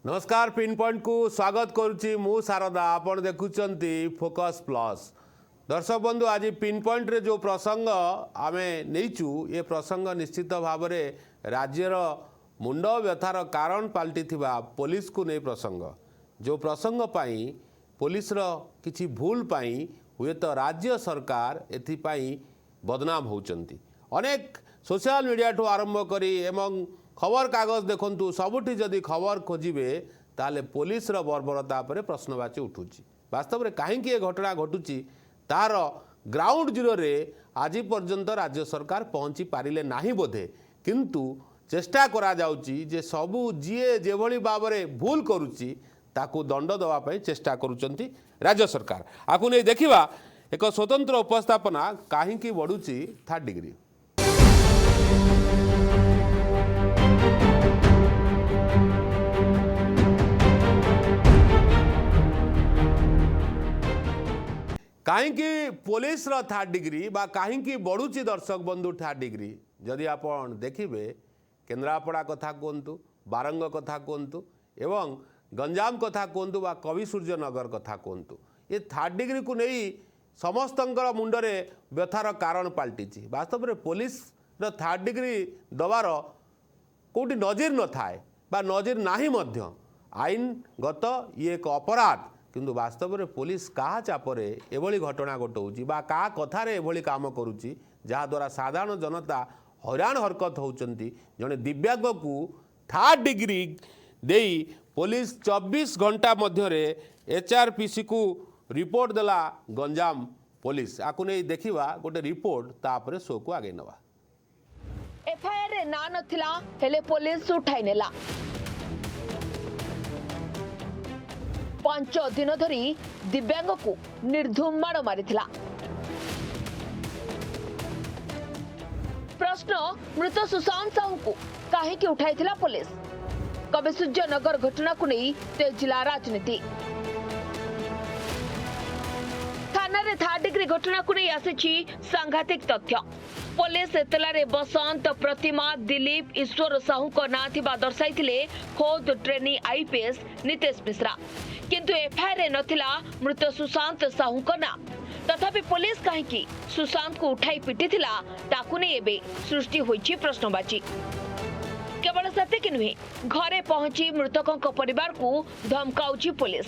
नमस्कार pin point को स्वागत करुच्ची मु शारदा आपण देखुचंती फोकस प्लस। दर्शक बंधु आज पिन पॉइंट रे जो प्रसंग आमे नहींचु ये प्रसंग निश्चित भाव में राज्यर मुंड व्यथार कारण पलटि पुलिस को नहीं प्रसंग जो प्रसंग पाई पुलिस रो किछि भूल पाई हुए तो राज्य सरकार एथिपाई बदनाम होचंती। अनेक सोशल मीडिया ठू आरंभ करी एवं खबर कागज देखंतु सबुठी जदि खबर खोजिबे ताले पुलिस रो बर्बरता पर प्रश्नवाची उठुची। वास्तव में कहीं ये घटना घटुची तार ग्राउंड जीरो रे आज पर्यंत राज्य सरकार पहुँची पारिले नाही बोधे, किंतु चेष्टा करा जाउची जे सबु जीए जेभली भाव में भूल करुची ताकू दंड देवा पई चेष्टा करुचंती राज्य सरकार। आकु नहीं देखिबा एक स्वतंत्र उपस्थापना कहीं बढ़ुची 3rd डिग्री। कहीं पुलिस रो 3rd डिग्री बा कहीं बढ़ुची दर्शक बंधु 3rd डिग्री जदि आपण देखिबे केन्द्रापड़ा कथा कहतु, बारंग कथा कहतु एवं गंजाम कथा कहतु बा कवि सूर्यनगर कथा कहतु, ये 3rd डिग्री को नहीं समस्तंकर मुंडरे व्यथार कारण पलटि। वास्तव में पुलिस रो 3rd डिग्री दबार कोटी नजीर न थाए बा नजीर नाही मध्य आईनगत ये एक अपराध, किंतु वास्तव में पुलिस क्या चापरे एभली घटना घटाऊँच बा क्या कथार एभली काम करुच्ची जहाद्वारा साधारण जनता हैरान हरकत होती। जड़े दिव्यांग को 3rd डिग्री देई पुलिस 24 घंटा मध्य एचआरपीसी को रिपोर्ट देला गंजाम पुलिस। आकु नहीं देखिबा गोटे रिपोर्ट तापर शो को आगे नवा। एफआईआर रे ना नथिला हेले पुलिस उठाई नेला। 5 दिन धरी दिव्यांग को निर्धूम माड़ मारिथिला। प्रश्न मृत सुशांत साहू को काहे की उठाइथिला पुलिस। कवि सूर्यनगर घटना को नहीं तेजिला राजनीति। थाना रे 3rd डिग्री घटना को नहीं आसीछि सांघातिक तथ्य। पुलिस एतलारे बसंत प्रतिमा दिलीप ईश्वर साहू को ना थिबा दर्शाइथिले खोद ट्रेनी आईपीएस नितेश मिश्रा, किंतु एफआईआर रे नथिला मृत सुशांत साहू को ना। तथापि पुलिस कहीं सुशांत को उठाई पिटिथिला ताकू नहीं एबे सृष्टि होइछि प्रश्नवाची। केवल सेतिक नुहे घरे पहुंची मृतकों को परिवार को धमकाउछि पुलिस।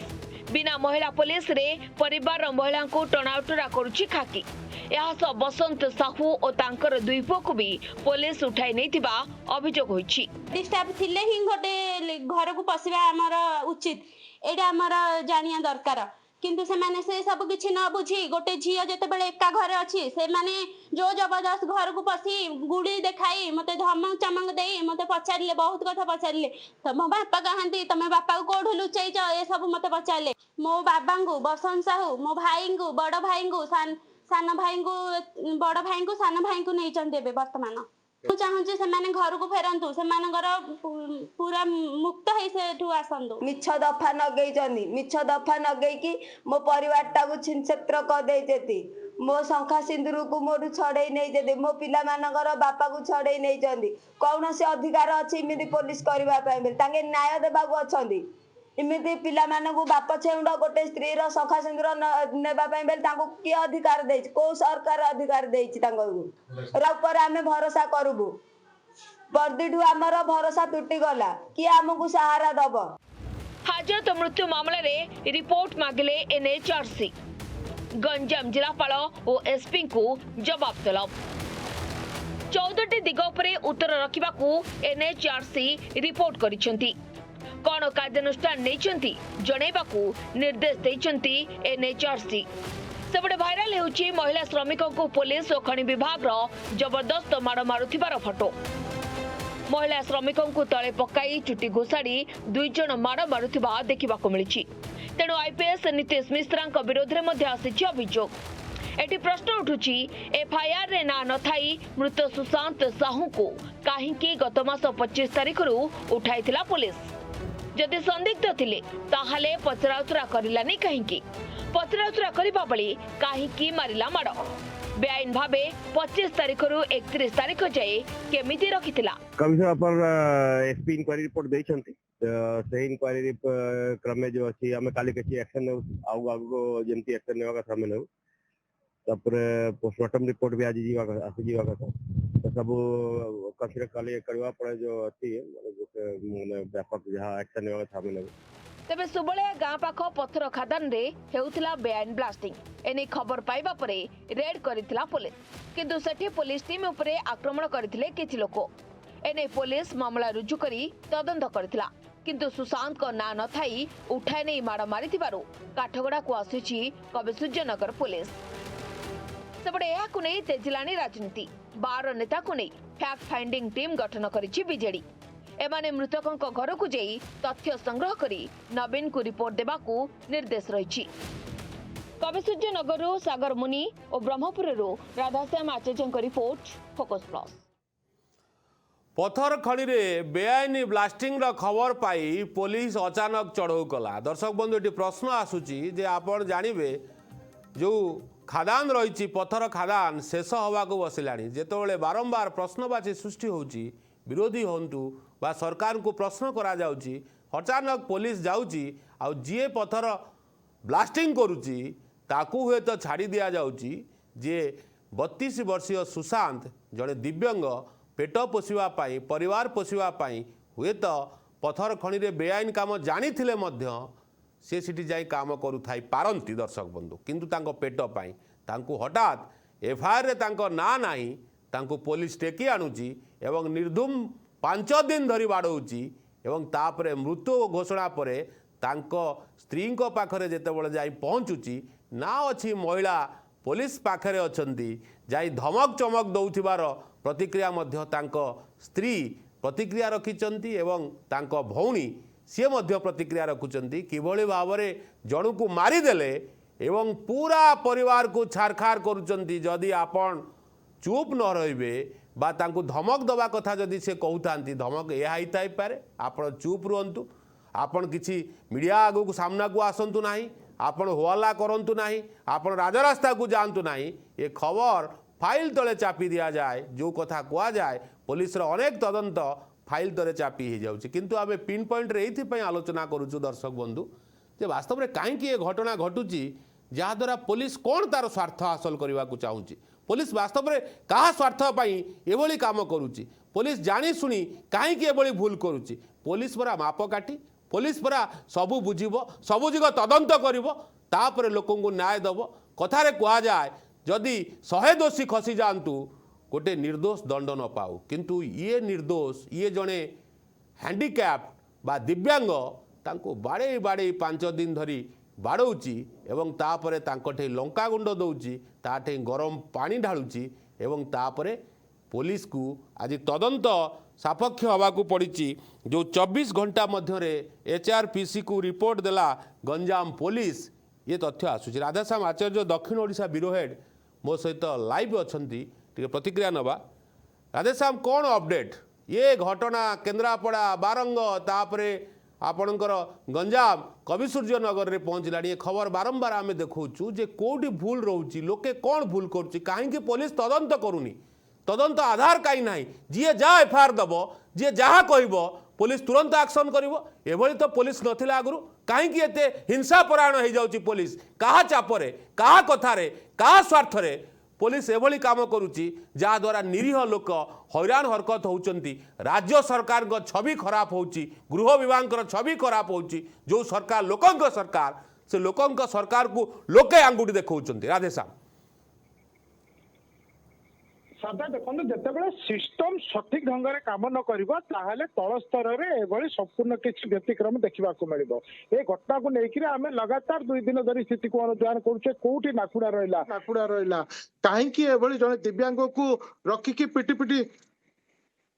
बिना महिला पुलिस रे परिवार महिला को टणाउटरा करुछि खाकी। यह सब बसंत साहू और तांकर 2 पुओ को भी पुलिस उठाई नैथिबा अभियोग होइछि। डिस्टर्ब थिले ही गोटे घर को पसिबा हमर उचित एटा हमर जानिया दरकार, किंतु से माने से सब किछि न बुझी गोटे झियो जते बेले एका घर अछि से माने जो जबरदस्त घर को पसी गुड़ी देखाई मते धमक चमक देई मते पचारिले बहुत कथा पचारिले। तम बापा कहंती तमे बापा को कोठु लुचैछ ए सब मते पचारिले। मो बाबा को बसंत साहू मो भाई को बड़ भाई को सान भाई को बड़ भाई को सान भाई को नहीं चंदे बे वर्तमान चाहूँ से माने घर को फेरंतु से मानकर पूरा मुक्त है से ठू आसंतु। मिछ दफा नगेइचंदी मिछ दफा नगेइकी मो परिवारटा को छिनछत्र कर देइचेती। मो शंखा सिंदूर को मोरु छड़े नहीं जेदे मो पिला मानकर बापा को छड़े नहीं चंदी। कौन से अधिकार अछि इमिति पुलिस करबा पय तांगे न्याय देबा को अछंदी। इमिति पिला मानकु बाप छेउंड गोटे स्त्री रो शंखा सिंदूर नेबा पय बेल तांको के अधिकार देछि को सरकार अधिकार देछि तांको रा ऊपर आमे भरोसा करबु। बर्दीठू आमर भरोसा टूटी गला कि हमकु सहारा दब। हाजत मृत्यु मामले रे रिपोर्ट मांगले एनएचआरसी। गंजाम जिलापाल और एसपी को जवाब तलब। 14टी दिग पर उत्तर रखिबाकू एनएचआरसी रिपोर्ट करिसेंती। कौन कार्यानुष्ठान नैचंती जणैबाकू निर्देश दैचंती एनएचआरसी। सेबडे भाइराल हेउची महिला श्रमिकों को पुलिस और खनि विभाग रो जबरदस्त माड़ मारुथिबार फोटो। महिला श्रमिकों को तले पकाई चुटी घोषाड़ी 2 जण माड़ मारुथिबा देखिबाकू मिलिछि। तेणु आईपीएस नितेश मिश्रा विरोध में मध्य आसिछि अभियोग। एटी प्रश्न उठुछि एफआईआर रे ना नथाई मृत सुशांत साहू को काहेकि गत मास 25 तारिख रु उठाइथिला पुलिस। जदि संदिग्ध थिले ताहाले पचराउचरा करिलानी काहेकि पचराउचरा करिबा बळी काहेकि मारिला माड़। बेआईन भावे 25 तारिख रु 31 तारिख जाए केमिति रखिथिला। कमिश्नर अपन एसपी इंक्वायरी रिपोर्ट देइछंती से इंक्वायरी क्रमे जो अछि हमें काली किछि एक्शन आगु आगु जेमती एक्शन नेवा कथा में तापर पोस्टमार्टम रिपोर्ट भी आज जीवा आसी जीवा कथा तो सब कंसिडर काली करवा पड़े जो अछि माने व्यापक जहां एक्शन नेवा कथा में तेबे सुबलिया गाँ पाख पत्थर खादान रे हेउथिला बेआईन ब्लास्टिंग एने खबर पाइबा परे रेड करिथिला पुलिस किंतु सेठी पुलिस टीम उपरे आक्रमण करथिले किछि लोक एने पुलिस मामला रुजु करी तदंत करथिला किंतु सुशांत को ना न थाई उठाए नै माड़ मारिथिबारु काठगोड़ा को आसीछि कविसूर्यनगर पुलिस सेपटे एहाकु नै तेजिलानी राजनीति 12 नेता को नै फैक्ट फाइंडिंग टीम गठन करिछि बीजेडी एमाने मृतकों घर को जाई तथ्य संग्रह करी नवीन को रिपोर्ट देबाकू निर्देश रही। कविसूर्यनगर सागर मुनि और ब्रह्मपुर राधाश्याम आचार्य रिपोर्ट फोकस प्लस। पत्थर खड़ी रे बेआईन ब्लास्टिंग रो खबर पाई पुलिस अचानक चढ़ऊ कला। दर्शक बंधु ये प्रश्न आसूची जे आपण जानिबे जो खादान रही पत्थर खादान शेष हवा को बसिलानी जेतोले बारंबार प्रश्नवाची सृष्टि होउची विरोधी हंतु बा सरकार को प्रश्न करा जाउची अचानक पुलिस जाउची आ जे पत्थर ब्लास्टिंग करुची ताकू हुए तो छाड़ी दिया जाउची जे 32 वर्षीय सुशांत जड़े दिव्यांग पेट पोषिबा पाई परिवार पोषिबा पाई हुए तो पत्थर खणी रे बेआईन काम जानी थिले मध्य से सिटी जाई काम करुथाई पारंती दर्शक बंधु किंतु तांको पेट पाई तांको हठात एफआईआर रे तांको ना नाही तांको पुलिस टेकी आणुची एवं निर्धूम 5 दिन धरी बाड़ौची एवं तापरे मृत्यु घोषणा परे तांको स्त्री को पाखरे जेतेबेले जाई पहुंचुची ना अछि महिला पुलिस पाखरे अछंती जाई धमक चमक दउथिबार प्रतिक्रिया मध्य तांको स्त्री प्रतिक्रिया रखिचंती एवं तांको भौणी सी मध्य प्रतिक्रिया रखुचंती किभଳି भावरे जणु को मारी देले एवं पूरा परिवार को छारखार करुचंती जदि आपण चुप न रहिबे बा तांको धमक दबा कथा जदि से कहूथांती धमक यह ही पारे आपण चुप रुहंतु आपण किछि मीडिया आगु को सामना को आसंतु नाही आपण होल्ला करंतु नाही आपण राजरास्ता को जानतु नाही ये खबर फाइल तले चापी दिया जाए जो कथा कहा जाए पुलिस रो अनेक तदंत फाइल तले चापी हो जाउछि किंतु आमे पिन पॉइंट रे एथि पई आलोचना करूछु दर्शक बंधु जे वास्तव में काहे कि ये घटना घटुची जहा द्वारा पुलिस कौन तार स्वार्थ हासिल करने को चाहूँगी पुलिस वास्तव में क्या स्वार्थ एभली काम करुच्ची पुलिस जानी शुणी कहीं भूल करुच्ची पुलिस परा मापकाठी पुलिस परा सबू बुझब सबुजिक तदंत कर लोक न्याय दब कथार कह जाए जदि 100 दोषी खसी जातु गोटे निर्दोष दंड न पाऊ किंतु ये निर्दोष ये जड़े हैंडिक्याप बा दिव्यांग तांको बाड़े बाड़े 5 दिन धरी बाड़ौची एवं तापरे तांकठे लंका गुंड दौची ताठे गरम पानी ढालुची एवं तापरे पुलिस को आज तदंत सापक्ष हवा को पड़ी जो 24 घंटा मध्य एचआरपीसी को रिपोर्ट देला गंजाम पुलिस ये तथ्य आसूची। राधाश्याम आचार्य दक्षिण ओडिशा ब्यूरो हेड मो सहित लाइव अच्छी प्रतिक्रिया नवा। राधेश्याम कौन अपडेट ये घटना केन्द्रापड़ा बारंग तापरे आपणकर गंजाम कविसूर्यनगर रे पहुँचला ये खबर बारंबार आम देखु जे कोठी भूल रोची लोके कौन भूल करुच्ची कहीं पुलिस तदंत करूनी तदंत आधार कहीं ना जी जहाँ एफआईआर दब जी जहाँ कह पुलिस तुरंत एक्शन कर तो पुलिस नथिला आगु कहीं एते हिंसा परायण हो जाउची पुलिस कहा चापरे कहा कथारे कहा स्वार्थरे पुलिस एभली काम करुच्ची जहाँ द्वारा निरीह लोक हैरान हरकत होउचंती राज्य सरकार को छवि खराब होउची गृह विभाग छवि खराब होउची जो सरकार लोकंक सरकार से लोकंक सरकार को लोके आंगुठी देखौचंती। राधेश्याम सदा देखो जितेबाला सिस्टम सठिक ढंग से कम न कर तल स्तर में संपूर्ण किसी व्यतिक्रम देखा मिल ए घटना को लेकिन आम लगातार 2 दिन धरी स्थिति को अनुधान करुचे कौटी नाकुड़ा रहा कहीं जड़े दिव्यांग को रखिकी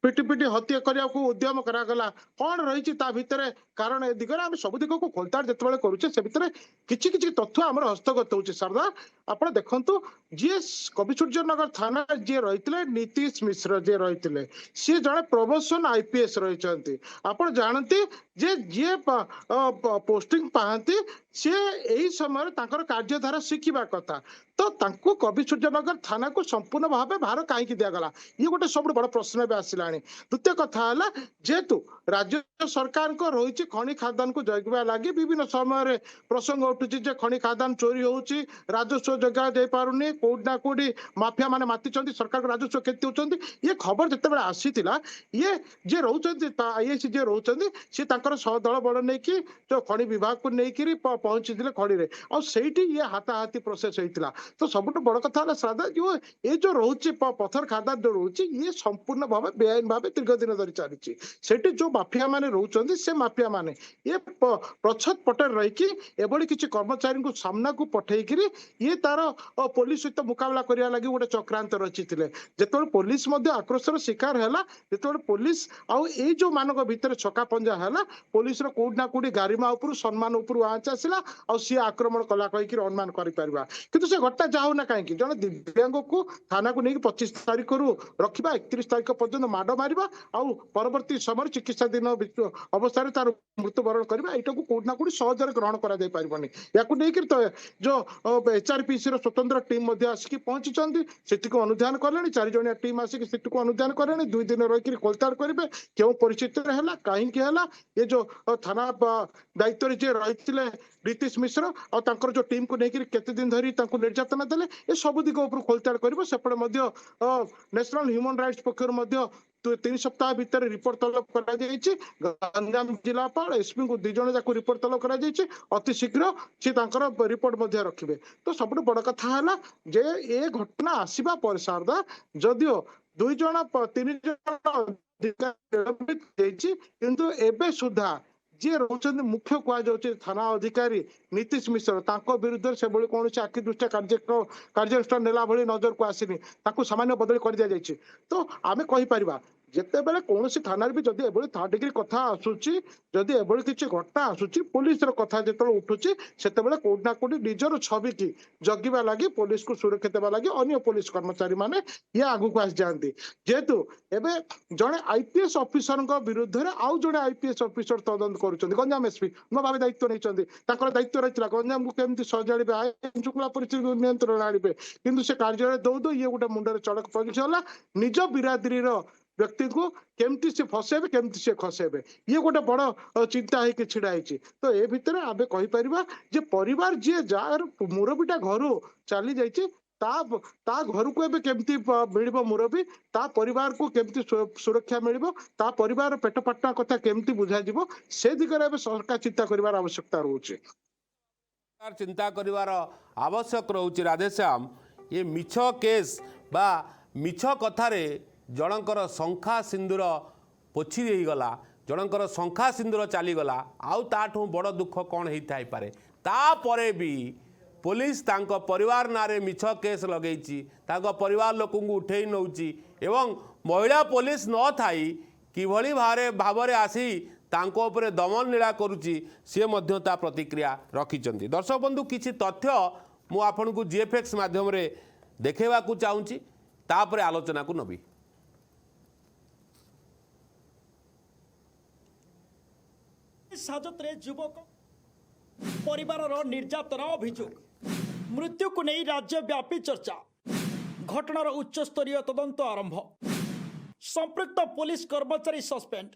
पिटी हत्या करने को उद्यम करागला कौन रही भितर कारण ए दिगरे आम सब दिग को खोलताड़ जिते करुचे से भितर किछि किछि तथ्य आम हस्तगत होउचे। सरदार आपण देखंतु जी कविसूर्यनगर थाना जी रही नीतीश मिश्र जी रही सी जड़े प्रमोशन आईपीएस रही आपण जानते जे जी पोस्टिंग पाती सी यही समय कार्यधारा शिखा कथा तो तांको कवि सूर्यनगर थाना को संपूर्ण भाव भार कहीं दिगला ये गोटे सब बड़ प्रश्न भी आसला। द्वितीय कथा है जेहेतु राज्य सरकार को रही खनि खादान को जगवा लगी विभिन्न समय प्रसंग उठुची जे खनि खादान चोरी होउची राजस्व जगह दे पारुनी कोडना कोडी माफिया माने मातिचंती सरकार को राजस्व केते होचंती ये खबर जते बेला आसीथिला ये जे रहउचंती आईएसी जे रहउचंती से तांकर सहदल बड़ नै कि जो खनि विभाग को नै कि पहुंचीथिले खनि रे आ सेठी ये हाथाहाथी प्रोसेस होइतिला। तो सबुठ बड़ कथा है श्राद्धा जो ये जो रोचे पथर खादान जो रोचे ये संपूर्ण भाव बेआईन भाव दीर्घ दिन धरी चली सेठी जो माफिया माने रोचंती से माफिया माने ये प्रछत पटे रही एभली किसी कर्मचारी को सामना को पठेकरी ये तार पुलिस सहित मुकाबला करिया लगी गोटे चक्रांत रचिथिले। जेतबेले पुलिस मध्य आक्रोशर शिकार हैला जेतबेले पुलिस आउ ए जो मानक भितर छका पंजा हैला पुलिस रो कोड ना कोडी गारिमा ऊपर सम्मान ऊपर आंच आसिला आ सी आक्रमण कला कहि अनुमान करि परबा किंतु से घटना जाऊ ना कहीं जन दिव्यांग को थाना को लेकिन 25 तारीख रु रखा 31 तारीख पर्यटन माड़ मार आउ परवर्ती समय चिकित्सा दिन अवस्था तार मृत्युवरण करवा यहाँ को कौटना कौटी सहजरे ग्रहण कर तो जो एचआरपीसी स्वतंत्र टीम आसिक पहुंची से अनुधान कले 4 जणिया टीम आसिक से अनुधान कले 2 दिन रही खोलताड़ करेंगे क्यों परिस्थिति है कहीं ये जो थाना दायित्व जे रही नीतीश मिश्र और जो टीम को लेकर केते दिन धरी निर्यातना देले ये सब दिग उपर खोलताड़ कर सेपटे नेशनल ह्यूमन राइट्स पक्ष 3 सप्ताह भीतर रिपोर्ट तलब गंजाम जिलापाल एसपी को 2 जन जाक रिपोर्ट तलब कर अति शीघ्र सी रिपोर्ट रखिए। तो सब बड़ कथा है जे ये घटना आसवा पर शारदा जदियो 2 जन 3 जन किंतु एबे सुधा जी रोचंदी मुख्य कहुचे थाना अधिकारी नीतीश मिश्र तांको विरुद्ध से कौन आखि दृष्टि कार्यानुष्ठान नेला भली नजर को आसीनी सामान्य बदली कर दिया जायछि। तो आमे कहि परिबा जिते बेले कौन थाना भी जदि एभली 3rd डिग्री कथा आसुची जदि एभली किसी घटना आसुची पुलिस कथा जो उठुची से कोड ना कोडी निजर छवि की जगिबा लगी पुलिस को सुरक्षा देवा लगी अन्य पुलिस कर्मचारी माने ये आगु को आस जाती जेहेतु एबे जड़े आईपीएस ऑफिसर विरुद्ध में आउ जड़े आईपीएस ऑफिसर तदंत कर गंजाम एसपी नो भाव दायित्व नहीं दायित्व रही गंजाम को केमती सजाड़े आईन श्रृंखला परिस्थिति नियंत्रण आने कि से कार्य दौ ये गोटे मुंडे चड़क पहुंचला निज बिरादरी व्यक्ति को केमती से फसेबे केमती से खसेबे ये गोटे बड़ चिंता है छिड़ा है। तो ए भितर आबे कहि परिबा जे परिवार जे जार मुरबीटा घर चली जाइए ता घर को एबे केमती मिलिबो मुरबी ता परिवार को केमती सुरक्षा मिलिबो ता परिवार पेट पाटना कथा केमती बुझा जिवो से दिगरे एबे सरकार चिंता करिवार आवश्यकता रहउची चिंता करिवार आवश्यक रहउची। राधेश्याम ये मिछ केस बा मिछ कथारे जनकर शंखा सिंदूर पोछि देगला जनकर शंखा सिंदूर चलीगला आउ ताठू बड़ दुख कौन होता पारे तापरे भी पुलिस तांको परिवार नारे मिछ केस लगेची तांको परिवार लोक उठे नौची एवं महिला पुलिस न थाई किभली भावरे आसी तांको उपरे दमन लीला करुची सी मध्य ता प्रतिक्रिया रखिचंती। दर्शक बंधु किछि तथ्य मु आपन को जीएफएक्स माध्यम रे देखेवा को चाहूँगी तापरे आलोचना को नबी। हाजत युवक परिवार निर्यातना अभियोग मृत्यु को नहीं राज्यव्यापी चर्चा घटनार उच्च स्तरीय तदंत आरंभ संपृक्त पुलिस कर्मचारी सस्पेंड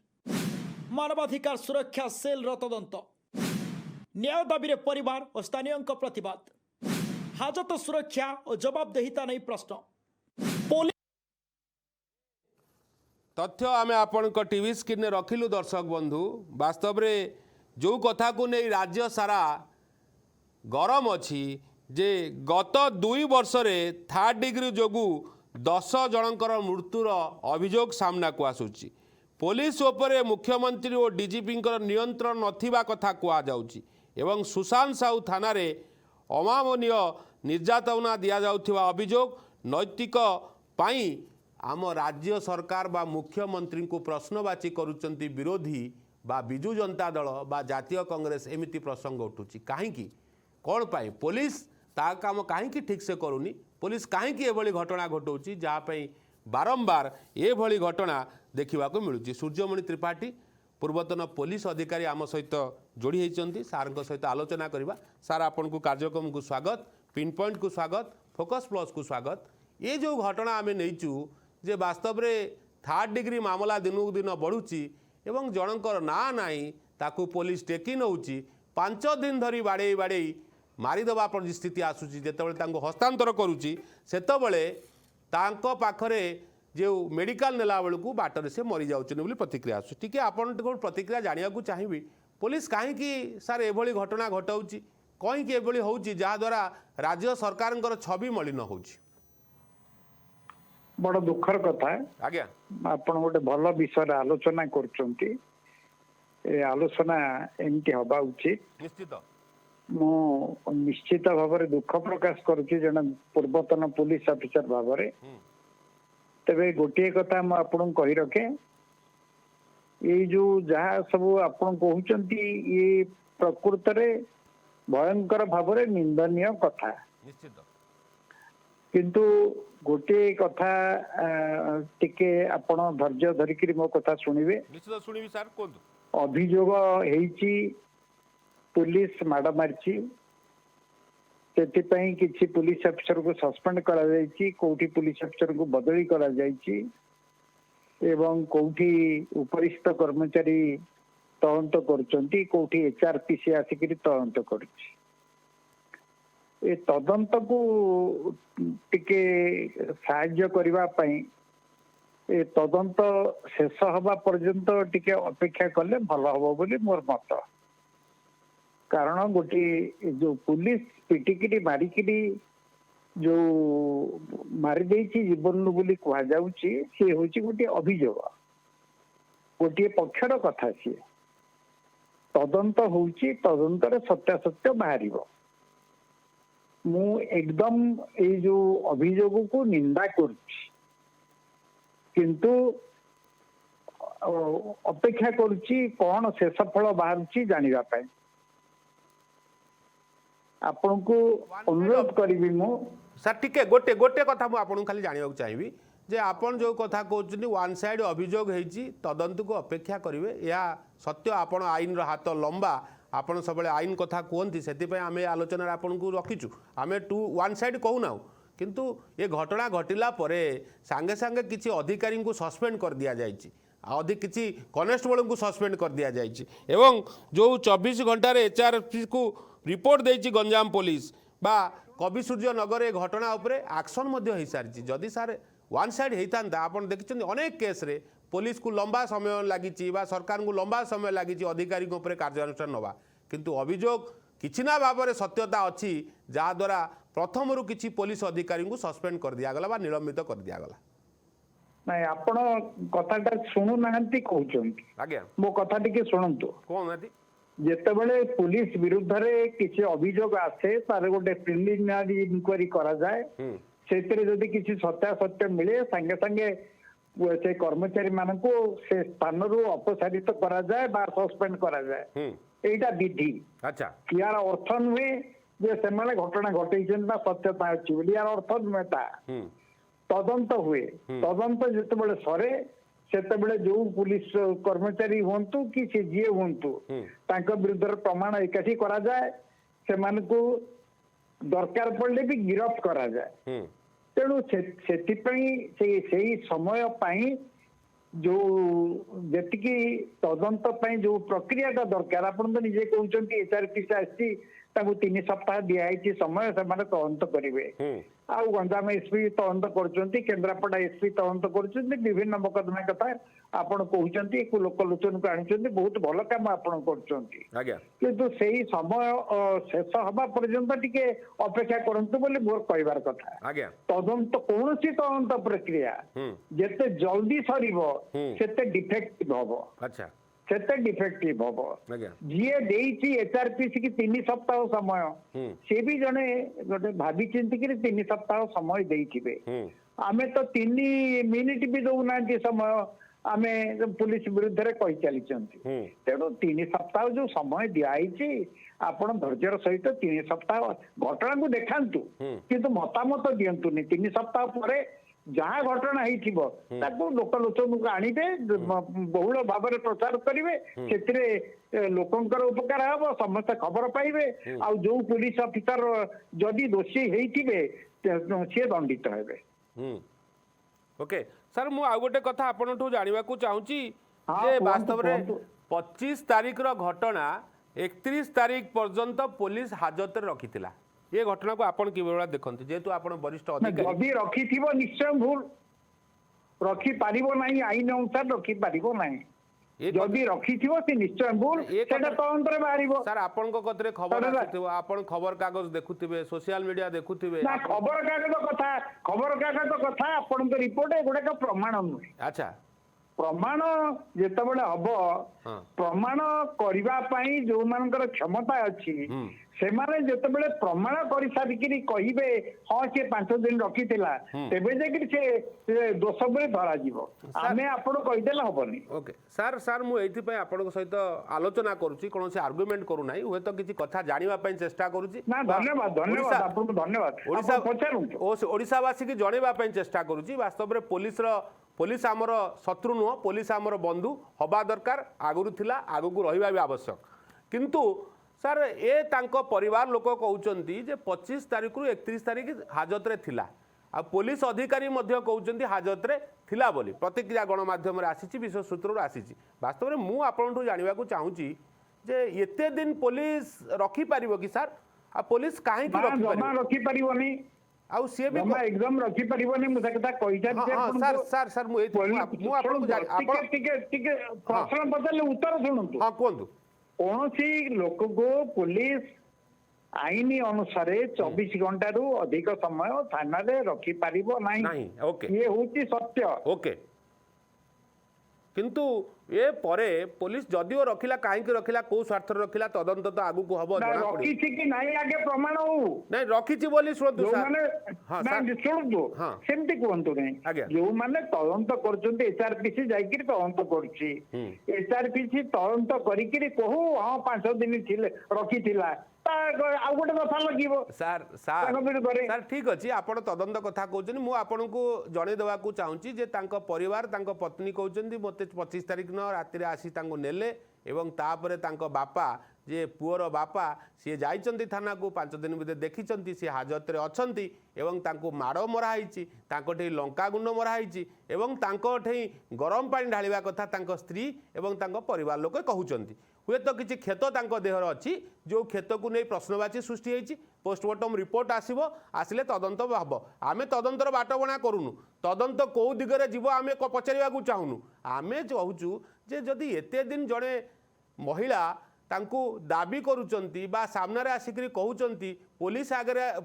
मानवाधिकार सुरक्षा सेल तदंत न्याय दाबी परिवार और स्थानीय प्रतिवाद हाजत सुरक्षा और जवाबदेहिता नहीं प्रश्न तथ्य आमे आपण टीवी स्क्रीन रखिलु। दर्शक बंधु वास्तव में जो कथा को नहीं राज्य सारा गरम अच्छी जे गत 2 वर्ष रे 3rd डिग्री जोगु 10 जनकर मृत्युर अभियोग सामना को आसुची पुलिस उपरे मुख्यमंत्री और डीजीपी नियंत्रण नथिबा कथा कुआ जाउची एवं सुशांत साहू थाना रे अमानवीय निर्यातना दिया जाउथिबा अभियोग नैतिक पाई आम राज्य सरकार बा मुख्यमंत्री को प्रश्नवाची करुचंती विरोधी बा बिजु जनता दल बा जातीय कांग्रेस एमिति प्रसंग उठुची कहीं कौन पाई पुलिस ता काम कहीं ठीक से करूनी पुलिस कहीं एभली घटना घटाऊँगी जहाँपाई बारंबार एभली घटना देखा मिलूँ। सूर्यमणि त्रिपाठी पूर्वतन पुलिस अधिकारी आम सहित जोड़ी होती सार सहित आलोचना करवा। सार आपन को कार्यक्रम को स्वागत पिन पॉइंट को स्वागत फोकस प्लस को स्वागत। ये जो घटना आम नहींचु जे वास्तव में 3rd डिग्री मामला दिनकू दिन बढ़ुची एवं जनकर ना नहीं ताकू पुलिस टेकी नौची 5 दिन धरी बाड़े बाड़े मारिदेवा परिस्थिति आसूची जितेबाला हस्तांतर करुच्ची सेतबले तांको पाखरे जो मेडिकल नेला बेलू बाटर से मरी जाऊँ प्रतिक्रिया आसूँ टी आपन प्रतिक्रिया जाना चाहिए पुलिस कहीं सार एभली घटना घटाऊँच कहीं एभली हूँ जहाद्वारा राज्य सरकार छवि मलिन हो बड़ दुखर कथा आज्ञा आपण गोटे भल विषय आलोचना कर आलोचना एमती हवा उचित निश्चित मु निश्चित भाव दुख प्रकाश करुच्ची जन पूर्वतन पुलिस ऑफिसर भाव तेरे गोटे कथा मु आपन कही रखे ये जो जहाँ सब आपन कहते ये प्रकृत रे भयंकर भाव निंदनीय कथा निश्चित किंतु गोटे कथा टिके आपण धैर्य धरिकी मो कथा शुणिबे निश्चित शुणी सार कहतु अभियोग हेची पुलिस माड़ मारी से किसी पुलिस ऑफिसर को सस्पेंड करा जायछि कोठी पुलिस ऑफिसर को बदली करा जायछि एवं कोठी उपरिस्थ कर्मचारी तदंत करछंती कोठी एचआरपीसी आसिकरी तदंत करछि ए तदंत को टिके साहाय्य करिवा पई ए तदंत शेष हवा पर्यंत टिके अपेक्षा कले भल हबो बोली मोर मत कारण गोटे जो पुलिस पिटिकी मारिकी जो मारी देछि जीवन बोली कहा जाउछि से होछि गोटे अभियोग गोटे पक्षर कथा सी तदंत होछि तदंतर सत्यासत्य बाहरिबो मु एकदम ये जो अभियोग को निंदा करुछि किंतु अपेक्षा करुछि कौन शेष फल बाहरुछि जानिबा पाई आपन को अनुरोध करिवि मु सर टिके गोटे गोटे कथा मुझे आपको खाली जानवा चाहिए जे आपन जो कथा कहते वन साइड अभियोग होती तदंत को अपेक्षा करेंगे या सत्य आपण आईन हाथ लंबा आपन सब आईन कथा कहती से आम आलोचना आपन को रखीचु आम वन साइड कहूना किंतु ये घटना घटिला परे सांगे सांगे किसी अधिकारी को सस्पेंड कर दिया जायछि अधिक किसी कनेस्टेबल को सस्पेंड कर दिया जायछि एवं जो 24 घंटार एचआरपी को रिपोर्ट देछि गंजाम पुलिस बा कवि सूर्य नगर ए घटना उपरे एक्शन मध्य हो सारी जदि सार वन साइड होता आपन देखिं अनेक केस रे पुलिस को लंबा समय लगी सरकार को लंबा समय लगी अधिकारी कार्यानुष्ठान नवा किंतु अभियोग किसी ना भाव में सत्यता अच्छी जहाद्वारा प्रथम किसी पुलिस अधिकारी को सस्पेंड कर दिगला बा निलंबित कर दिगला नहीं आपण कथाटा शुणु नाहंती कहउछंती आज्ञा मो कथा टिके शुणंतु कौन जेतेबेले पुलिस विरुद्ध रे किसी अभियोग आसे तार गोटे प्रिलिमिनारी इंक्वायरी करा जाए सेतरे जदि किसी सत्यासत्य मिले संगे संगे से कर्मचारी मान को से स्थान रु अपसारित करा जाए बा सस्पेंड करा जाए एटा विधि अच्छा यार अर्थ नुहे जे सेमाने घटना घटैछन बा सत्यता अछि बोली यार अर्थ नुहे ता तदंत हुए तदंत जेतेबेले सरे सेतेबेले जो पुलिस कर्मचारी हुंतु कि से जीए हुंतु तांका विरुद्ध प्रमाण एकाठी करा जाए सेमान को दरकार पड़ले भी गिरफ्त करा जाए तेणु से समय पाई जो जेतिकी तदंत पाई जो प्रक्रिया दरकार आपण तो निजे कहउछंती एचआरपी से आसी ताकू 3 सप्ताह दिखाई समय से तदंत करेंगे आउ गंजाम एसपी तदंत करछंती केन्द्रापड़ा एसपी तदंत करछंती विभिन्न मोकदमा कथा आपण कहउछंती को लोकलोचन को आनिछंती बहुत भल काम आपण करछंती आज्ञा किंतु सेही समय शेष हवा पर्यंत टिके अपेक्षा करंतु बोली मोर कहबार कथा आज्ञा तदंत कौनसी तदंत प्रक्रिया जेते जल्दी सरीबो सेते डिफेक्टिव हबो अच्छा सेते डिफेक्टिव हबो आज्ञा जीए देइछि एचआरपीसी की 3 सप्ताह समय से भी जने गोटे भाभी चिंती कि 3 सप्ताह समय देइथिबे आमे तो 3 मिनिट भी दउना समय आमे पुलिस विरुद्ध रे कहि चली चंती तेणु 3 सप्ताह जो समय दियाइछि आपण धैर्यर सहित 3 सप्ताह घटना को देखांतु किंतु मतामत दियंतुनी 3 सप्ताह परे ଯାହା ଘଟଣା ହେଇଥିବ ତାକୁ ଲୋକଲୋଚନକୁ ଆଣିବେ, ବହୁଳ ଭାବରେ ପ୍ରଚାର କରିବେ, ସେଥିରେ ଲୋକଙ୍କର ଉପକାର ହବ, ସମସ୍ତେ ଖବର ପାଇବେ, ଆଉ ଯୋଉ ପୁଲିସ ଅଫିସର ଯଦି ଦୋଷୀ ହେଇଥିବେ ସିଏ ଦଣ୍ଡିତ ହେବେ। ଓକେ ସାର୍, ମୁଁ ଆଉ ଗୋଟେ କଥା ଆପଣଠୁ ଜାଣିବାକୁ ଚାହୁଁଛି ହଁ, ଯେ କୁହନ୍ତୁ, ବାସ୍ତବରେ କୁହନ୍ତୁ। 25 ତାରିଖର ଘଟଣା 31 ତାରିଖ ପର୍ଯ୍ୟନ୍ତ ପୁଲିସ ହାଜତରେ ରଖିଥିଲା। ଏ ଘଟଣାକୁ ଆପଣ କିଭଳି ଭାବେ ଦେଖନ୍ତି, ଯେହେତୁ ଆପଣ ବରିଷ୍ଠ ଅଧିକାରୀ? ଯଦି ରଖିଥିବ ନିଶ୍ଚୟ ଭୁଲ, ରଖିପାରିବ ନାହିଁ, ଆଇନ ଅନୁସାରେ ରଖିପାରିବ ନାହିଁ। ଯଦି ରଖିଥିବ ସେ ନିଶ୍ଚୟ ଭୁଲ, ସେଟା ତଦନ୍ତରେ ବାହାରିବ। ସାର୍ ଆପଣଙ୍କ କତିରେ ଖବର ଆସିଥିବ, ଆପଣ ଖବର କାଗଜ ଦେଖୁଥିବେ, ସୋସିଆଲ ମିଡିଆ ଦେଖୁଥିବେ। ନା ଖବରକାଗଜ କଥା ଆପଣଙ୍କ ରିପୋର୍ଟ ଏଗୁଡାକ ପ୍ରମାଣ ନୁହେଁ। ଆଚ୍ଛା, ପ୍ରମାଣ ଯେତେବେଳେ ହବ, ପ୍ରମାଣ କରିବା ପାଇଁ ଯୋଉମାନଙ୍କର କ୍ଷମତା ଅଛି ସେମାନେ ଯେତେବେଳେ ପ୍ରମାଣ କରିସାରିକିରି କହିବେ ହଁ ସେ 5 ଦିନ ରଖିଥିଲା, ତେବେ ଯାଇକିରି ସେ ଦୋଷ ବୋଲି ଧରାଯିବ। ଆମେ ଆପଣ କହିଦେଲେ ହବନି। ଓକେ ସାର୍, ସାର୍ ମୁଁ ଏଇଥିପାଇଁ ଆପଣଙ୍କ ସହିତ ଆଲୋଚନା କରୁଛି, କୌଣସି ଆର୍ଗୁମେଣ୍ଟ କରୁନାହିଁ, ହୁଏତ କିଛି କଥା ଜାଣିବା ପାଇଁ ଚେଷ୍ଟା କରୁଛି। ନା ଧନ୍ୟବାଦ, ଧନ୍ୟବାଦ ଆପଣଙ୍କୁ ଧନ୍ୟବାଦ। ଓଡ଼ିଶା ପଚାରନ୍ତୁ। ଓଡ଼ିଶାବାସୀକି ଜଣେଇବା ପାଇଁ ଚେଷ୍ଟା କରୁଛି, ବାସ୍ତବରେ ପୋଲିସ ଆମର ଶତ୍ରୁ ନୁହଁ, ପୋଲିସ ଆମର ବନ୍ଧୁ ହେବା ଦରକାର, ଆଗରୁ ଥିଲା, ଆଗକୁ ରହିବା ବି ଆବଶ୍ୟକ। କିନ୍ତୁ ସାର୍ ଏ ତାଙ୍କ ପରିବାର ଲୋକ କହୁଛନ୍ତି ଯେ 25 ତାରିଖରୁ 31 ତାରିଖ ହାଜତରେ ଥିଲା, ଆଉ ପୋଲିସ ଅଧିକାରୀ ମଧ୍ୟ କହୁଛନ୍ତି ହାଜତରେ ଥିଲା ବୋଲି ପ୍ରତିକ୍ରିୟା ଗଣମାଧ୍ୟମରେ ଆସିଛି, ବିଶ୍ୱ ସୂତ୍ରରୁ ଆସିଛି। ବାସ୍ତବରେ ମୁଁ ଆପଣଠୁ ଜାଣିବାକୁ ଚାହୁଁଛି ଯେ ଏତେ ଦିନ ପୋଲିସ ରଖିପାରିବ କି ସାର୍? ଆଉ ପୋଲିସ କାହିଁକି ରଖିପାରିବନି? ଆଉ ସିଏ ବି ଏକଦମ ରଖିପାରିବନି, ମୁଁ ସେ କଥା କହିଥାନ୍ତି। ସାର୍ ମୁଁ ଆପଣଙ୍କୁ ଟିକେ ପ୍ରଶ୍ନ ପଚାରିଲେ ଉତ୍ତର ଶୁଣନ୍ତୁ। ହଁ କୁହନ୍ତୁ। କୌଣସି ଲୋକକୁ ପୋଲିସ ଆଇନ ଅନୁସାରେ 24 ଘଣ୍ଟାରୁ ଅଧିକ ସମୟ ଥାନାରେ ରଖିପାରିବ ନାହିଁ, ଇଏ ହଉଛି ସତ୍ୟ। ଓକେ, କିନ୍ତୁ ଏ ପରେ ପୋଲିସ ଯଦିଓ ରଖିଲା, କାହିଁକି ରଖିଲା, କୋଉ ସ୍ୱାର୍ଥରେ ରଖିଲା, ତଦନ୍ତ ତ ଆଗକୁ ହବ, ରଖିଛି କି ନାହିଁ ଆଗେ ପ୍ରମାଣ ହଉ। ନାଇଁ ରଖିଛି ବୋଲି ଶୁଣନ୍ତୁ, ଶୁଣନ୍ତୁ ସେମିତି କୁହନ୍ତୁ ନାହିଁ। ଯୋଉମାନେ ତଦନ୍ତ କରୁଛନ୍ତି, ଏଚଆରପିସି ଯାଇକିରି ତଦନ୍ତ କରୁଛି, ଏଚଆରପିସି ତଦନ୍ତ କରିକିରି କହୁ ହଁ 5 ଦିନ ଥିଲେ ରଖିଥିଲା, ଆଉ ଗୋଟେ କଥା ଲାଗିବ। ସାର୍ ଠିକ ଅଛି, ଆପଣ ତଦନ୍ତ କଥା କହୁଛନ୍ତି, ମୁଁ ଆପଣଙ୍କୁ ଜଣେଇ ଦେବାକୁ ଚାହୁଁଛି ଯେ ତାଙ୍କ ପରିବାର, ତାଙ୍କ ପତ୍ନୀ କହୁଛନ୍ତି ମୋତେ 25 ତାରିଖ ଦିନ ରାତିରେ ଆସି ତାଙ୍କୁ ନେଲେ, ଏବଂ ତାପରେ ତାଙ୍କ ବାପା, ଯେ ପୁଅର ବାପା, ସିଏ ଯାଇଛନ୍ତି ଥାନାକୁ, 5 ଦିନ ଭିତରେ ଦେଖିଛନ୍ତି ସିଏ ହାଜତରେ ଅଛନ୍ତି, ଏବଂ ତାଙ୍କୁ ମାଡ଼ ମରା ହେଇଛି, ତାଙ୍କଠି ଲଙ୍କା ଗୁଣ୍ଡ ମରା ହେଇଛି, ଏବଂ ତାଙ୍କଠି ଗରମ ପାଣି ଢାଳିବା କଥା ତାଙ୍କ ସ୍ତ୍ରୀ ଏବଂ ତାଙ୍କ ପରିବାର ଲୋକ କହୁଛନ୍ତି। ହୁଏତ କିଛି କ୍ଷତ ତାଙ୍କ ଦେହରେ ଅଛି, ଯେଉଁ କ୍ଷତକୁ ନେଇ ପ୍ରଶ୍ନବାଚୀ ସୃଷ୍ଟି ହେଇଛି। ପୋଷ୍ଟମର୍ଟମ ରିପୋର୍ଟ ଆସିବ, ଆସିଲେ ତଦନ୍ତ ହେବ। ଆମେ ତଦନ୍ତର ବାଟବଣା କରୁନୁ, ତଦନ୍ତ କେଉଁ ଦିଗରେ ଯିବ ଆମେ ପଚାରିବାକୁ ଚାହୁଁନୁ। ଆମେ କହୁଛୁ ଯେ ଯଦି ଏତେ ଦିନ ଜଣେ ମହିଳା ତାଙ୍କୁ ଦାବି କରୁଛନ୍ତି ବା ସାମ୍ନାରେ ଆସିକରି କହୁଛନ୍ତି,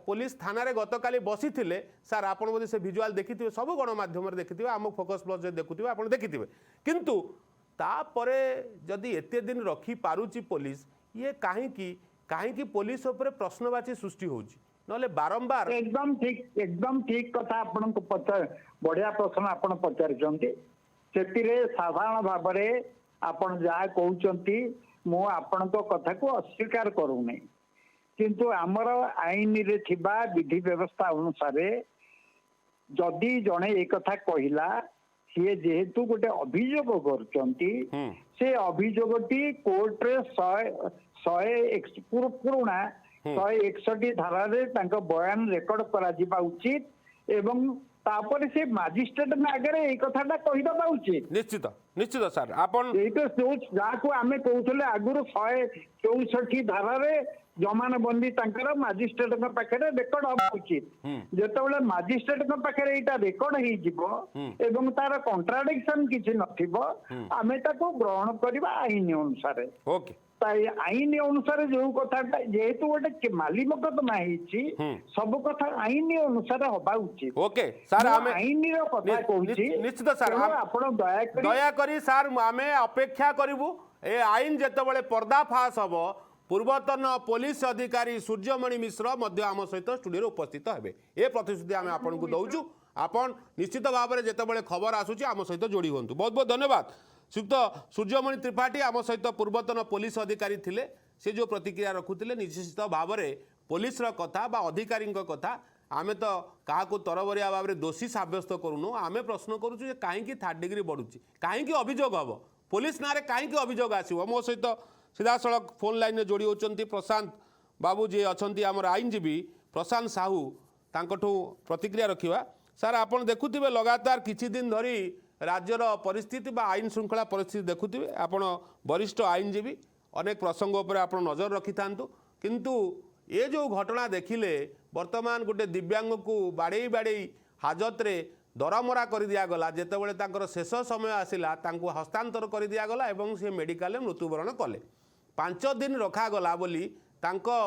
ପୋଲିସ ଥାନାରେ ଗତକାଲି ବସିଥିଲେ, ସାର୍ ଆପଣ ବୋଧେ ସେ ଭିଜୁଆଲ ଦେଖିଥିବେ, ସବୁ ଗଣମାଧ୍ୟମରେ ଦେଖିଥିବେ, ଆମ ଫୋକସ୍ ପ୍ଲସ୍ ଦେଖୁଥିବେ, ଆପଣ ଦେଖିଥିବେ। କିନ୍ତୁ ତାପରେ ଯଦି ଏତେ ଦିନ ରଖିପାରୁଛି ପୋଲିସ, ଇଏ କାହିଁକି ପୋଲିସ ଉପରେ ପ୍ରଶ୍ନବାଚୀ ସୃଷ୍ଟି ହେଉଛି? ନହେଲେ ବାରମ୍ବାର ଏକଦମ ଠିକ କଥା ଆପଣଙ୍କୁ ବଢିଆ ପ୍ରଶ୍ନ ଆପଣ ପଚାରିଛନ୍ତି। ସେଥିରେ ସାଧାରଣ ଭାବରେ ଆପଣ ଯାହା କହୁଛନ୍ତି ମୁଁ ଆପଣଙ୍କ କଥାକୁ ଅସ୍ୱୀକାର କରୁନାହିଁ, କିନ୍ତୁ ଆମର ଆଇନରେ ଥିବା ବିଧି ବ୍ୟବସ୍ଥା ଅନୁସାରେ ଯଦି ଜଣେ ଏ କଥା କହିଲା, ସିଏ ଯେହେତୁ ଗୋଟେ ଅଭିଯୋଗ କରୁଛନ୍ତି, ସେ ଅଭିଯୋଗଟି କୋର୍ଟରେ 161 ଧାରାରେ ତାଙ୍କ ବୟାନ ରେକର୍ଡ କରାଯିବା ଉଚିତ, ଏବଂ ତାପରେ ସେ ମାଜିଷ୍ଟ୍ରେଟ ଆଗରେ ଏଇ କଥାଟା କହିଦବା ଉଚିତ। ନିଶ୍ଚିତ ସାର୍, ଆପଣ ଏଇଟା ଯାହାକୁ ଆମେ କହୁଥିଲେ ଆଗରୁ 164 ଧାରାରେ ଜମାନବନ୍ଦୀ ତାଙ୍କର ମାଜିଷ୍ଟ୍ରେଟଙ୍କ ପାଖରେ ରେକର୍ଡ ହବା ଉଚିତ। ଯେତେବେଳେ ମାଜିଷ୍ଟ୍ରେଟଙ୍କ ପାଖରେ ଏଇଟା ରେକର୍ଡ ହେଇଯିବ ଏବଂ ତାର କଣ୍ଟ୍ରାଡିକ୍ସନ କିଛି ନଥିବ, ଆମେ ତାକୁ ଗ୍ରହଣ କରିବା ଆଇନ ଅନୁସାରେ। ଆଇନ ଅନୁସାରେ ଯୋଉ କଥାଟା, ଯେହେତୁ ଗୋଟେ ମାଲି ମକଦ୍ଦମା ହେଇଛି, ସବୁ କଥା ଆଇନ ଅନୁସାରେ ହବା ଉଚିତ। ଓକେ ସାର୍, ଆମେ ଆଇନର କଥା କହୁଛି। ନିଶ୍ଚିତ ସାର୍, ଆପଣ ଦୟାକରି ସାର୍ ଆମେ ଅପେକ୍ଷା କରିବୁ ଏ ଆଇନ ଯେତେବେଳେ ପର୍ଦ୍ଦାଫାଶ ହବ। ପୂର୍ବତନ ପୋଲିସ ଅଧିକାରୀ ସୂର୍ଯ୍ୟମଣି ମିଶ୍ର ମଧ୍ୟ ଆମ ସହିତ ଷ୍ଟୁଡିଓରେ ଉପସ୍ଥିତ ହେବେ, ଏ ପ୍ରତିଶ୍ରୁତି ଆମେ ଆପଣଙ୍କୁ ଦେଉଛୁ। ଆପଣ ନିଶ୍ଚିତ ଭାବରେ ଯେତେବେଳେ ଖବର ଆସୁଛି ଆମ ସହିତ ଯୋଡ଼ି ହୁଅନ୍ତୁ। ବହୁତ ବହୁତ ଧନ୍ୟବାଦ। ଶ୍ରୀଯୁକ୍ତ ସୂର୍ଯ୍ୟମଣି ତ୍ରିପାଠୀ ଆମ ସହିତ ପୂର୍ବତନ ପୋଲିସ ଅଧିକାରୀ ଥିଲେ, ସେ ଯେଉଁ ପ୍ରତିକ୍ରିୟା ରଖୁଥିଲେ, ନିଶ୍ଚିତ ଭାବରେ ପୋଲିସର କଥା ବା ଅଧିକାରୀଙ୍କ କଥା आमे तो क्या तरबरिया भाव में दोषी सब्यस्त करूनु आमे प्रश्न करूँ जे कहीं 3rd डिग्री बढ़ुची कहीं अभियोग हम पुलिस ना कहीं अभियोग आसो मो सहित सीधा सड़क फोन लाइन में जोड़ी होती प्रशांत बाबू जी अच्छा आमर आईनजीवी प्रशांत साहू तांकठू प्रतिक्रिया रखा सार आपन देखुथिबे लगातार किछि दिन धरी राज्यर परिस्थिति बा आईन श्रृंखला परिस्थिति देखुथिबे आपण वरिष्ठ आईनजीवी अनेक प्रसंग उपर आपण नजर रखि थांतु किंतु ये जो घटना देखिले वर्तमान गोटे दिव्यांग को बाड़े बाड़े हाजत रे दरमरा कर दिगला जितेबाला तांकर शेष समय आसिला तांको हस्तांतर कर दिगला एवं से मेडिकल मृत्युवरण कले 5 दिन रखागला बोली तांको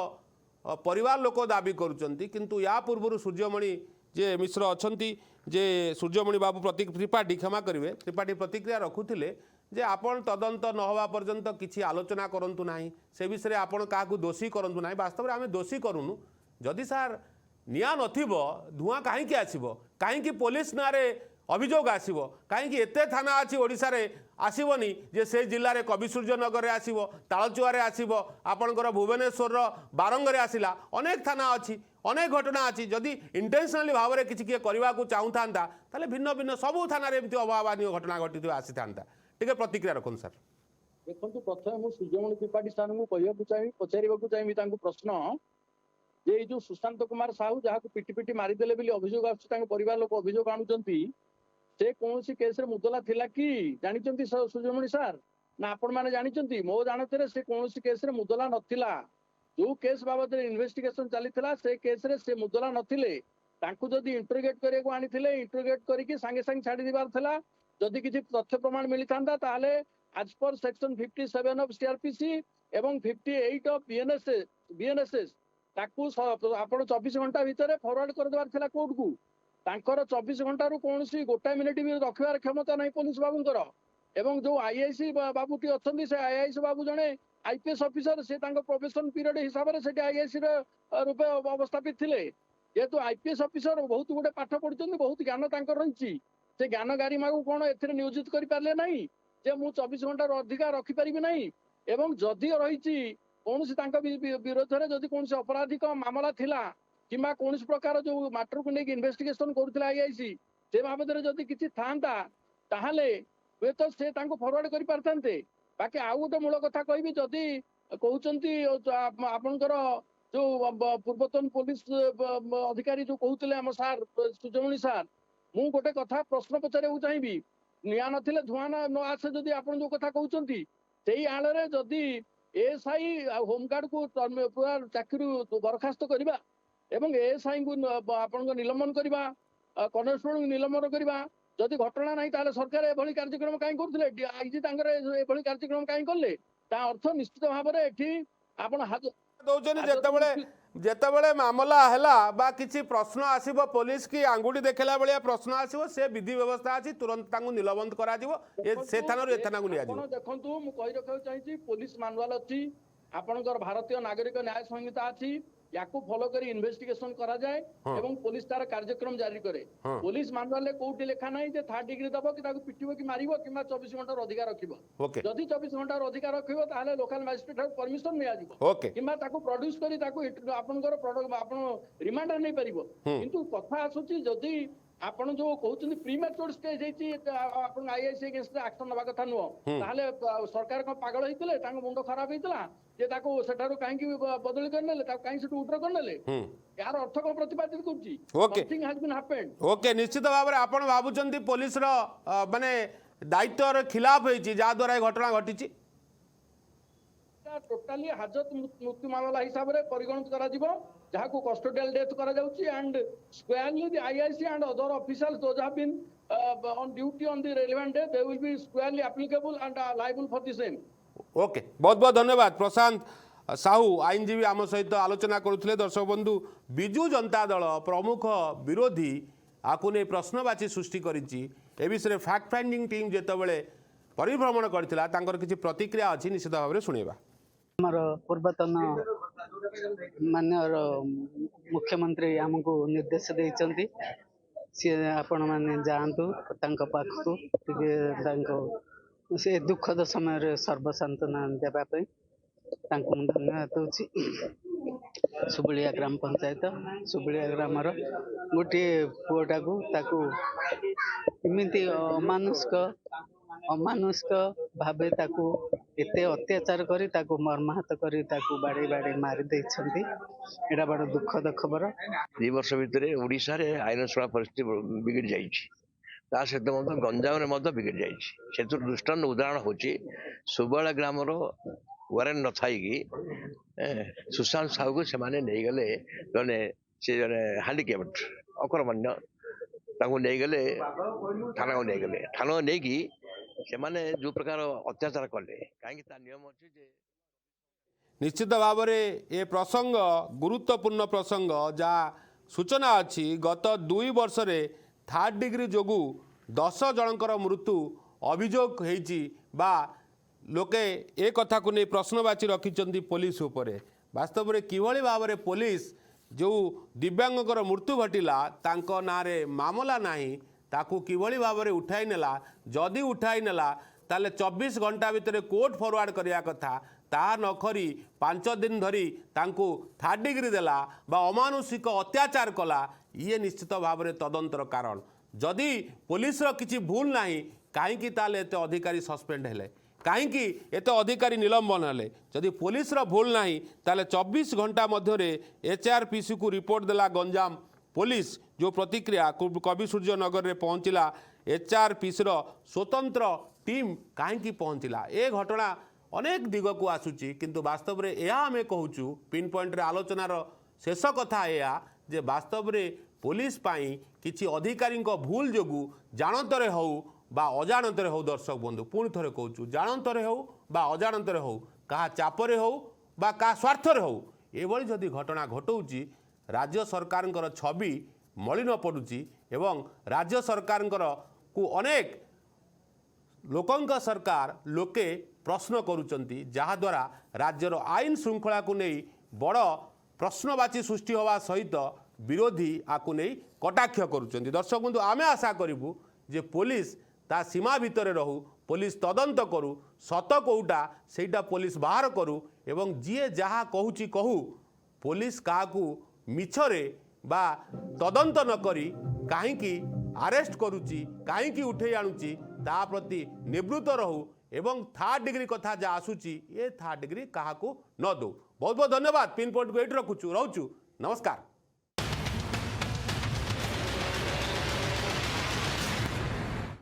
परिवार लोक दाबी करुचंती किंतु या पूर्व सूर्यमणि जे मिश्र अच्छी जे सूर्यमणि बाबू त्रिपाठी क्षमा करेंगे त्रिपाठी प्रतिक्रिया रखुले जे आपण तदंत न हवा पर्यंत किसी आलोचना करंतु नाही से विषय आपण क्या दोषी करंतु नाही वास्तव में आम दोषी करूनु जदि सार निया नथिबो धुआं कहीं आसीबो कहीं पुलिस नारे अभियोग आसीबो कहीं एते थाना अच्छी ओडिशा रे आसीबोनी जे से जिल्ला रे कविसूर्यनगर आसीबो तालचुआ रे आसीबो आपणकर भुवनेश्वर बारंगरे आसिला अनेक थाना अच्छी अनेक घटना अच्छी जदि इंटेंशनली भाव में किसी किए करने को चाहूता ताले भिन्न भिन्न सबू थाना एमती अभावानीय घटना घटी आसी था टे प्रतिक्रिया रखुन सर देखो प्रथम मुझे सूर्यमणि त्रिपाठी सार को कहूँ चाहिए पचार चाहिए प्रश्न जे जो सुशांत कुमार साहू जहाँ पिटी पिटी मारिदेले बोली अभियोग आसार लोक अभियोग आणुचंती से कौन सी केस रे मुदला थिला कि जानिचंती सूर्यमणि सार ना आपण माने जानिचंती मो जानते से कौन सी केस रे मुदला नथिला जो केस बाबद इन्वेस्टिगेशन चलीथिला से केस रे से मुदला नथिले तांकु जदि इंटरोगेट करिया को आनिथिले इंटरोगेट करिकि संगे संगे छाड़ी दिबार थिला जदि किछि तथ्य प्रमाण मिलिथांदा ताले आज पर सेक्शन 57 ऑफ सीआरपीसी एवं 58 ऑफ बीएनएसएस ताकू आपण 24 घंटा भितर फॉरवर्ड कर देबार थिला कोर्ट को तांकर 24 घंटा रु कोनसी गोटा मिनिट भी रखिबार क्षमता नहीं पुलिस बाबूंकर एवं जो आईआईसी बाबूटी अछंती से आईआईसी बाबू जने आईपीएस ऑफिसर से प्रोबेशन पीरियड हिसाब से आईआईसी रूपे अवस्थापित थिले जेहेतु आईपीएस ऑफिसर बहुत गुटे पाठ पढ़ुଛନ୍ତି बहुत ज्ञान तांकर रहिछि से ज्ञान गारिमा को कोन एथिरे नियोजित करि पारले नाही जे मु 24 घंटा अधिका रखि परिबि नाही एवं जदि रहिछि कोनसी तांका विरोध रे जदि कोनसी अपराधिक मामला थिला किमा कोनसी प्रकार जो मैटर को लेके इन्वेस्टिगेशन करूथिला आईआईसी से बाबद रे जदि किछि थांता ताहाले वे तो से तांको फॉरवर्ड करि पारथांते बाकी आउ गोटे मूल कथा कहबी जदि कहउचंती आपनकर जो पूर्वतन पुलिस अधिकारी जो कहते आम सार सूर्यमणि सार मु गोटे कथा प्रश्न पचारे चाहिए निया नथिले धुआं न आसे जदि आपन जो कथा कहउचंती सेही आळे जदि एएसआई होमगार्ड को पूरा चाकरी बरखास्त करबा एवं एएसआई को आपन निलंबन करबा कॉन्स्टेबल को निलंबन करबा जदि घटना नहीं ताले सरकार एभली कार्यक्रम काई करथिले आईजी तांकर एभली कार्यक्रम काई करले ता अर्थ निश्चित भाव में एठी आपन दौरान जेतेबेले मामला हैला बा किसी प्रश्न आसीबो पुलिस की आंगुठी देखला बेलिया प्रश्न आसीबो से विधि व्यवस्था अछि तुरंत तांगु निलंबन करा दिबो ए से थाना ए थाना को लिया दिबो देखंतु मु कहि रखै चाहिछि पुलिस मानुअल अछि आपनकर भारतीय नागरिक न्याय संहिता अछि याकू फॉलो करी इन्वेस्टिगेशन करा जाए एवं पुलिस तार कार्यक्रम जारी करे पुलिस मानुअल ले कोउटी लेखा नाही जे 3rd डिग्री दबो कि ताकू पिटिबो कि मारिबो किमा 24 घंटा अधिकार रखिबो जदि 24 घंटा अधिकार रखिबो ताले लोकल मजिस्ट्रेट परमिशन मिया जिवो किमा ताकू प्रोड्यूस करी ताकू आपनकर प्रोडक्ट आपन रिमांडर नै परिबो किंतु कथा आसुची जदि आपण जो कहउछन प्रीमैच्योर स्टेज हेची आपण आईआईसी अगेंस्ट एक्शन नबा कथा नुओ ताले सरकार को पागल हेतिले तांको मुंडो खराब हेतिला जे ताको सेठारो काहे कि बदली करनेले ताको काहे सेटु उठर करनेले यार अर्थ को प्रतिपादित करछि something has been happened okay निश्चित भाव में आपण भाबुचंती पुलिस रो माने दायित्व रे खिलाफ हेची जा द्वारा घटना घटिछि टोटाली हाजत मृत्यु मामला हिसाब रे परिगणित करा जिवो जहाँ को कस्टोडियल डेथ करा जाउची and squarely the IIC and other officers those have been on duty on the relevant day they will be squarely applicable and liable for the same okay बहुत बहुत धन्यवाद प्रशांत साहू आईनजीवी आम सहित आलोचना करुले दर्शक बंधु बिजु जनता दल प्रमुख विरोधी आपको नहीं प्रश्नवाची सृष्टि करिछि ए विषय फैक्ट फाइंडिंग टीम जेतेबेले परिभ्रमण करथिला तांकर किछि प्रतिक्रिया अछि निश्चित भाव में सुनेबा हमर पूर्वतन माननीय मुख्यमंत्री आमको निर्देश देइचंती सी आपण माने जांतु तांको पाखु से दुखद समय रे सर्वसांत्वना देबा पई तांको धन्यवाद होछि सुबुलिया ग्राम पंचायत सुबुलिया ग्रामर गोटे पुअटाକୁ ତାକୁ ଏମିତି ଅମାନୁଷ୍କ ଭାବେ ତାକୁ ଏତେ ଅତ୍ୟାଚାର କରି ତାକୁ ମର୍ମାହତ କରି ତାକୁ ବାଡ଼େଇ ବାଡ଼େଇ ମାରି ଦେଇଛନ୍ତି। ଏଇଟା ବଡ଼ ଦୁଃଖଦ ଖବର। 2 ବର୍ଷ ଭିତରେ ଓଡ଼ିଶାରେ ଆଇନ ଶୃଙ୍ଖଳା ପରିସ୍ଥିତି ବିଗିଡ଼ି ଯାଇଛି। ତା ସହିତ ମଧ୍ୟ ଗଞ୍ଜାମରେ ମଧ୍ୟ ବିଗିଡ଼ି ଯାଇଛି। ସେଥିରୁ ଦୃଷ୍ଟାନ୍ତ ଉଦାହରଣ ହେଉଛି ସୁବଳା ଗ୍ରାମର ୱାରେଣ୍ଟ ନଥାଇକି ସୁଶାନ୍ତ ସାହୁକୁ ସେମାନେ ନେଇଗଲେ। ଜଣେ ହାଣ୍ଡିକ୍ୟାପ୍ଟ ଅକର୍ମଣ୍ୟ ତାଙ୍କୁ ନେଇଗଲେ ଥାନାକୁ ନେଇଗଲେ। ଥାନାକୁ ନେଇକି ସେମାନେ ଯେଉଁ ପ୍ରକାର ଅତ୍ୟାଚାର କଲେ, କାହିଁକି ତା ନିୟମ ଅଛି ଯେ निश्चित भाव में ये प्रसंग गुरुत्वपूर्ण प्रसंग जहाँ सूचना अच्छी गत 2 वर्ष रे 3rd डिग्री जोगु 10 जनकर मृत्यु अभियोग होईची बा लोके ए कथा को नहीं प्रश्नवाची रखिंट पुलिस उपरे। वास्तव में किभली भाव में पुलिस जो दिव्यांगर मृत्यु घटिला तांको नारे मामला नहीं ताकू किभली भाव में उठाई नेला, जदि उठाई नेला ताले 24 घंटा भितर कोर्ट फॉरवर्ड करिया कथा ता न करी 5 दिन धरी तांको 3rd डिग्री देला बा अमानुषिक अत्याचार कला। ये निश्चित भाव में तदंतर कारण। जदि पुलिस रो किछि भूल नाही काहेकि ताले एते अधिकारी सस्पेंड हेले, काहेकि एते अधिकारी निलंबन हेले। जदि पुलिस रो भूल नाही ताले 24 घंटा मध्य एचआरपीसी को रिपोर्ट देला गंजाम पुलिस। जो प्रतिक्रिया कवि सूर्य नगर रे पहुंचला एचआरपीसी रो स्वतंत्र टीम काहेकि पहुंचला। ए घटना अनेक दिग को आसूची किंतु वास्तव में यह आम कहूँ पिन पॉइंट रे आलोचनार शेष कथा यह जे वास्तव में पुलिस पाई किछि अधिकारी भूल जोगु जानतरे हो बा अजाणतरे हो, दर्शक बंधु पुणी थे कहूँ जानतरे हो बा अजाणतरे हो, क्या चापरे हो बा क्या स्वार्थरे हो, एभली जदि घटना घटौची राज्य सरकार छवि मलिन पड़ुची एवं राज्य सरकार को अनेक लोकंक सरकार लोके प्रश्न करुचंती जहाद्वारा राज्यर आईन श्रृंखला को नहीं बड़ प्रश्नवाची सृष्टि होवा सहित विरोधी आकु नहीं कटाक्ष करुचंती। दर्शक बंधु आमे आशा करिबु जे पुलिस ता सीमा भितर रहू, पुलिस तदंत करू, सत कोउटा सेटा पुलिस बाहर करू एवं जीए जहा कहूची कहू, पुलिस काकू मिछरे बा तदंत न करी काहींकी अरेस्ट करुची काहींकी उठे आणुची ता प्रति निवृत्त रहू एवं 3rd डिग्री कथा जा आसूची ये 3rd डिग्री काहाकू न दो। बहुत बहुत धन्यवाद। पिन पॉइंट को एट रखुचु रहूचु। नमस्कार।